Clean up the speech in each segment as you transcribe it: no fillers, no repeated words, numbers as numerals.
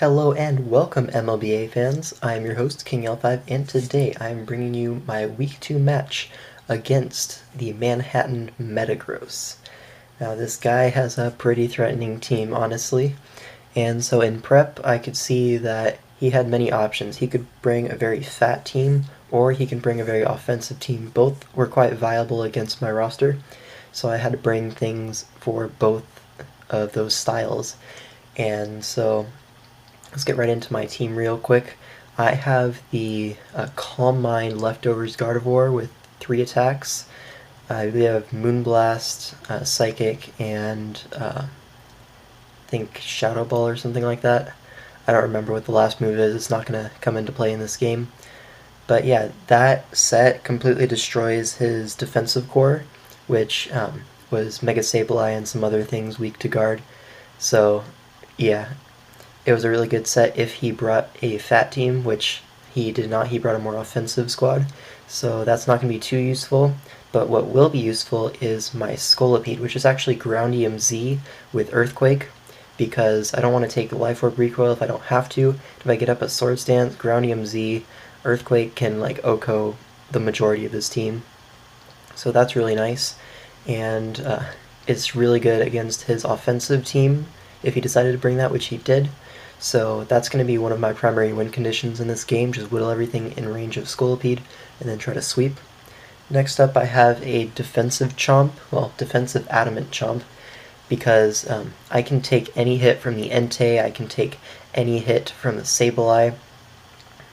Hello and welcome MLBA fans. I'm your host King L5 and today I'm bringing you my week 2 match against the Manhattan Metagross. Now this guy has a pretty threatening team honestly, and so in prep I could see that he had many options. He could bring a very fat team or he can bring a very offensive team. Both were quite viable against my roster, so I had to bring things for both of those styles. And so let's get right into my team real quick. I have the Calm Mind Leftovers Gardevoir with 3 attacks. We have Moonblast, Psychic, and I think Shadow Ball or something like that. I don't remember what the last move is. It's not going to come into play in this game. But yeah, that set completely destroys his defensive core, which was Mega Sableye and some other things weak to guard. So yeah, it was a really good set if he brought a fat team, which he did not. He brought a more offensive squad, so that's not going to be too useful. But what will be useful is my Scolipede, which is actually Ground EMZ with Earthquake, because I don't want to take the Life Orb recoil if I don't have to. If I get up at Sword Stance, Ground EMZ, Earthquake can like OHKO the majority of his team. So that's really nice, and it's really good against his offensive team if he decided to bring that, which he did. So that's going to be one of my primary win conditions in this game, just whittle everything in range of Scolipede and then try to sweep. Next up I have a defensive Chomp, well, defensive Adamant Chomp, because I can take any hit from the Entei, I can take any hit from the Sableye,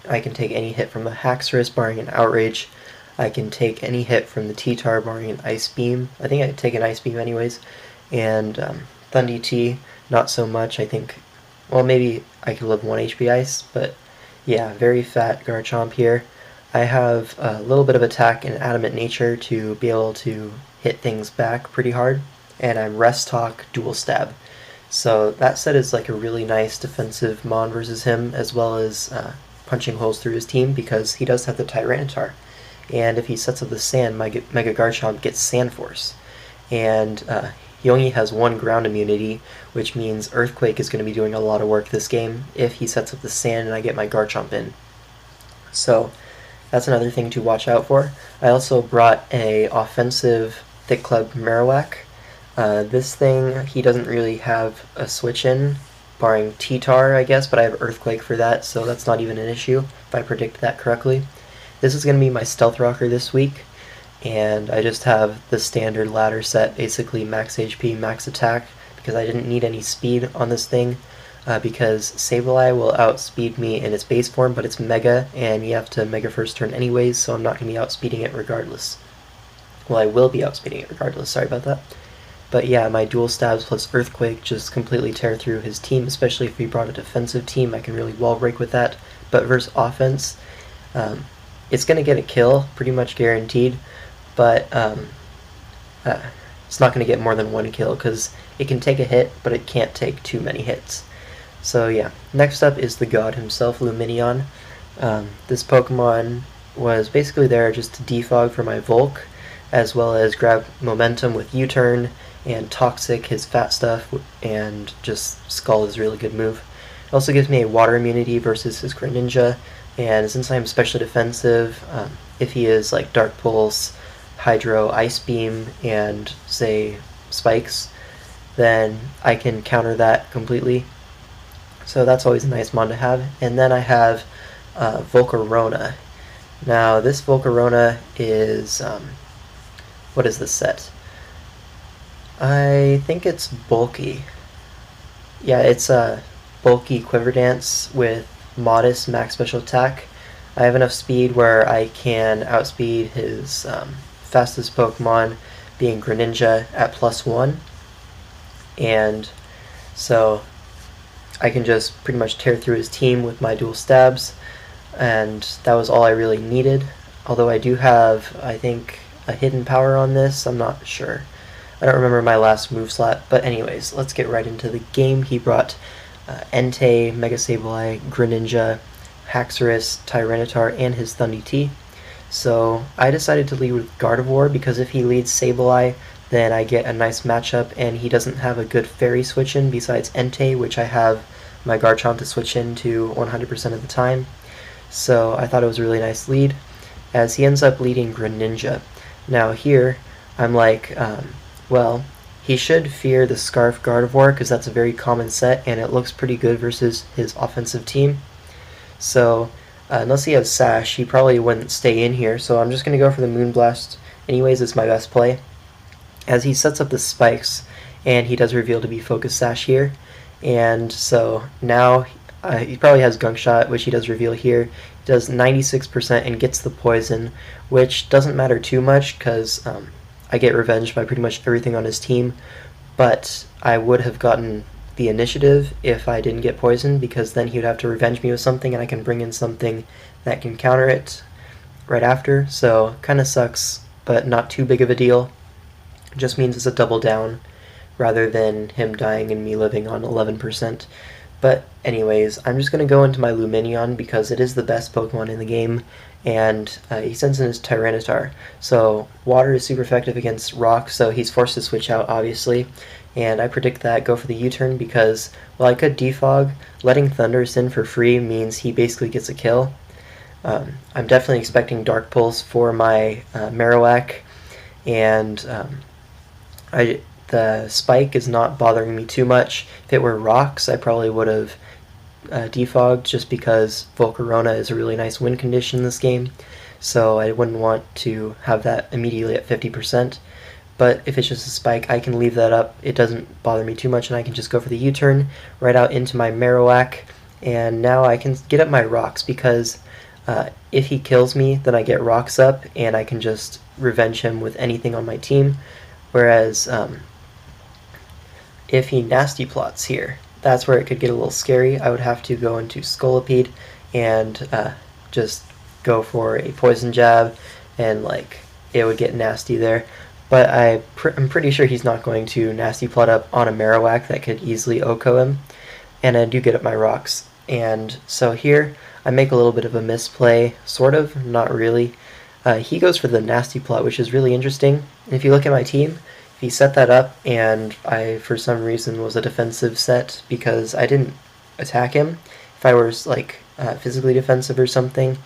I can take any hit from the Haxorus barring an Outrage, I can take any hit from the T-Tar barring an Ice Beam. I think I could take an Ice Beam anyways, and Thundy T, not so much. I think, well, maybe I could live 1 HP Ice, but yeah, very fat Garchomp here. I have a little bit of attack and adamant nature to be able to hit things back pretty hard, and I'm Rest Talk Dual Stab. So that set is like a really nice defensive Mon versus him, as well as punching holes through his team, because he does have the Tyranitar. And if he sets up the Sand, my Mega Garchomp gets Sand Force. And he only has 1 ground immunity, which means Earthquake is going to be doing a lot of work this game if he sets up the Sand and I get my Garchomp in. So that's another thing to watch out for. I also brought a offensive Thick Club Marowak. This thing, he doesn't really have a switch in, barring T-Tar, I guess, but I have Earthquake for that, so that's not even an issue if I predict that correctly. This is going to be my Stealth Rocker this week, and I just have the standard ladder set, basically max HP, max attack, because I didn't need any speed on this thing, because Sableye will outspeed me in its base form, but it's Mega, and you have to Mega first turn anyways, so I'm not going to be outspeeding it regardless. Well, I will be outspeeding it regardless, sorry about that. But yeah, my Dual Stabs plus Earthquake just completely tear through his team, especially if he brought a defensive team. I can really wall break with that, but versus offense, it's going to get a kill, pretty much guaranteed, but it's not going to get more than 1 kill because it can take a hit, but it can't take too many hits. So yeah, next up is the god himself, Lumineon. This Pokemon was basically there just to defog for my Volk, as well as grab momentum with U-Turn, and Toxic, his fat stuff, and just Skull is a really good move. It also gives me a water immunity versus his Greninja, and since I'm specially defensive, if he is like Dark Pulse, Hydro, Ice Beam, and say Spikes, then I can counter that completely. So that's always a nice mon to have. And then I have Volcarona. Now this Volcarona is, what is this set? I think it's bulky. Yeah, it's a bulky Quiver Dance with modest max special attack. I have enough speed where I can outspeed his fastest Pokemon, being Greninja, at +1, and so I can just pretty much tear through his team with my dual stabs, and that was all I really needed. Although I do have, I think, a hidden power on this, I'm not sure. I don't remember my last move slot, but anyways, let's get right into the game. He brought Entei, Mega Sableye, Greninja, Haxorus, Tyranitar, and his Thundy T. So I decided to lead with Gardevoir because if he leads Sableye, then I get a nice matchup, and he doesn't have a good fairy switch in besides Entei, which I have my Garchomp to switch into 100% of the time. So I thought it was a really nice lead, as he ends up leading Greninja. Now here, I'm like, well, he should fear the Scarf Gardevoir because that's a very common set and it looks pretty good versus his offensive team. So unless he has Sash, he probably wouldn't stay in here, so I'm just going to go for the Moonblast. Anyways, it's my best play, as he sets up the spikes, and he does reveal to be Focus Sash here. And so now he probably has Gunk Shot, which he does reveal here. He does 96% and gets the poison, which doesn't matter too much because I get revenged by pretty much everything on his team, but I would have gotten the initiative if I didn't get poisoned, because then he would have to revenge me with something and I can bring in something that can counter it right after. So kind of sucks, but not too big of a deal. It just means it's a double down rather than him dying and me living on 11%. But anyways, I'm just going to go into my Lumineon because it is the best Pokemon in the game, and he sends in his Tyranitar. So water is super effective against rock, so he's forced to switch out, obviously. And I predict that, go for the U-turn, because, well, I could defog. Letting Thundurus in for free means he basically gets a kill. I'm definitely expecting Dark Pulse for my Marowak, and the spike is not bothering me too much. If it were rocks, I probably would have defogged, just because Volcarona is a really nice win condition in this game, so I wouldn't want to have that immediately at 50%. But if it's just a spike, I can leave that up. It doesn't bother me too much, and I can just go for the U-turn right out into my Marowak, and now I can get up my rocks, because if he kills me, then I get rocks up, and I can just revenge him with anything on my team. Whereas if he nasty plots here, that's where it could get a little scary. I would have to go into Scolipede and just go for a poison jab, and like it would get nasty there. But I'm pretty sure he's not going to nasty plot up on a Marowak that could easily OHKO him, and I do get up my rocks. And so here I make a little bit of a misplay, sort of, not really. He goes for the nasty plot, which is really interesting. And if you look at my team, if he set that up and I for some reason was a defensive set because I didn't attack him, if I was like physically defensive or something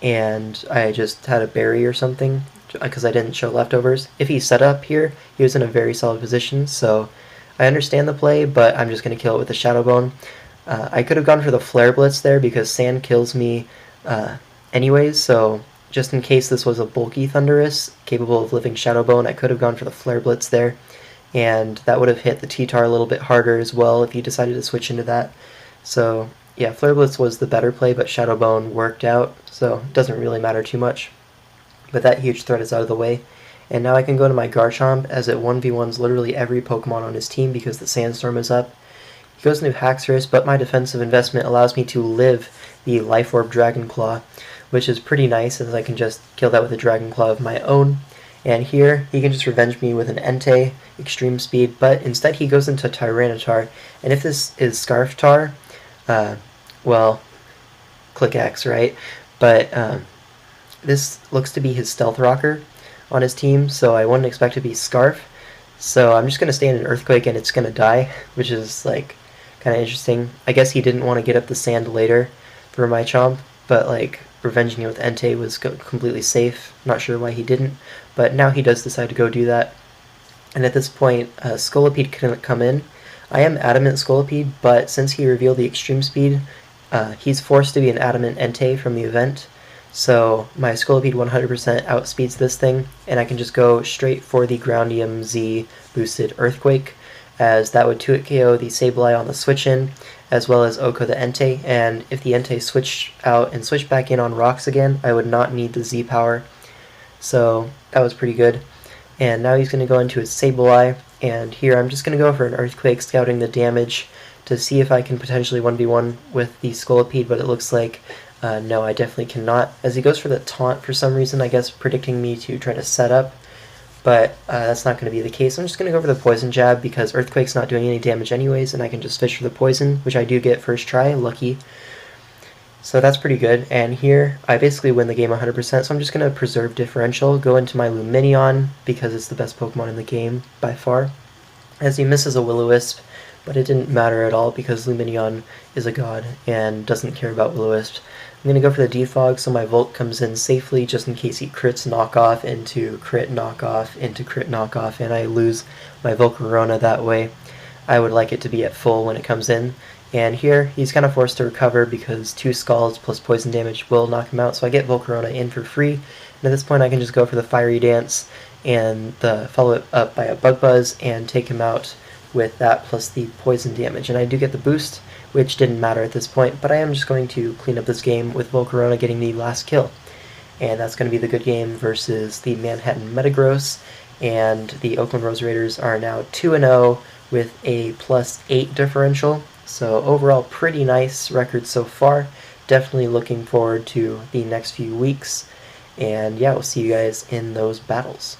and I just had a berry or something because I didn't show leftovers, if he set up here, he was in a very solid position. So I understand the play, but I'm just going to kill it with a Shadow Bone. I could have gone for the Flare Blitz there because Sand kills me anyways, so just in case this was a bulky Thundurus capable of living Shadow Bone, I could have gone for the Flare Blitz there, and that would have hit the T-Tar a little bit harder as well if you decided to switch into that. So yeah, Flare Blitz was the better play, but Shadow Bone worked out, so it doesn't really matter too much. But that huge threat is out of the way. And now I can go to my Garchomp, as it 1v1s literally every Pokemon on his team because the Sandstorm is up. He goes into Haxorus, but my defensive investment allows me to live the Life Orb Dragon Claw, which is pretty nice, as I can just kill that with a Dragon Claw of my own. And here, he can just revenge me with an Entei, Extreme Speed, but instead he goes into Tyranitar. And if this is Scarftar, well, click X, right? But this looks to be his Stealth Rocker on his team, so I wouldn't expect it to be Scarf. So I'm just going to stay in an Earthquake and it's going to die, which is like kind of interesting. I guess he didn't want to get up the sand later for my Chomp, but like revenging it with Entei was completely safe. Not sure why he didn't, but now he does decide to go do that. And at this point, Scolipede couldn't come in. I am Adamant Scolipede, but since he revealed the Extreme Speed, he's forced to be an Adamant Entei from the event. So my Scolipede 100% outspeeds this thing, and I can just go straight for the Groundium Z boosted Earthquake, as that would 2-hit KO the Sableye on the switch-in, as well as OHKO the Entei, and if the Entei switched out and switched back in on rocks again, I would not need the Z power. So that was pretty good. And now he's going to go into his Sableye, and here I'm just going to go for an Earthquake, scouting the damage to see if I can potentially 1v1 with the Scolipede, but it looks like no, I definitely cannot, as he goes for the taunt for some reason, I guess predicting me to try to set up, but that's not going to be the case. I'm just going to go for the Poison Jab because Earthquake's not doing any damage anyways, and I can just fish for the Poison, which I do get first try, lucky. So that's pretty good, and here I basically win the game 100%, so I'm just going to preserve Differential, go into my Lumineon because it's the best Pokemon in the game by far, as he misses a Will-O-Wisp, but it didn't matter at all because Luminion is a god and doesn't care about Will-O-Wisp. I'm going to go for the defog so my Volt comes in safely just in case he crits knockoff into crit knockoff into crit knockoff and I lose my Volcarona that way. I would like it to be at full when it comes in. And here, he's kind of forced to recover because 2 Scalds plus poison damage will knock him out, so I get Volcarona in for free. And at this point I can just go for the Fiery Dance and follow it up by a Bug Buzz and take him out with that plus the poison damage. And I do get the boost, which didn't matter at this point, but I am just going to clean up this game with Volcarona getting the last kill. And that's going to be the good game versus the Manhattan Metagross, and the Oakland Rose Raiders are now 2-0 with a +8 differential. So overall, pretty nice record so far. Definitely looking forward to the next few weeks. And yeah, we'll see you guys in those battles.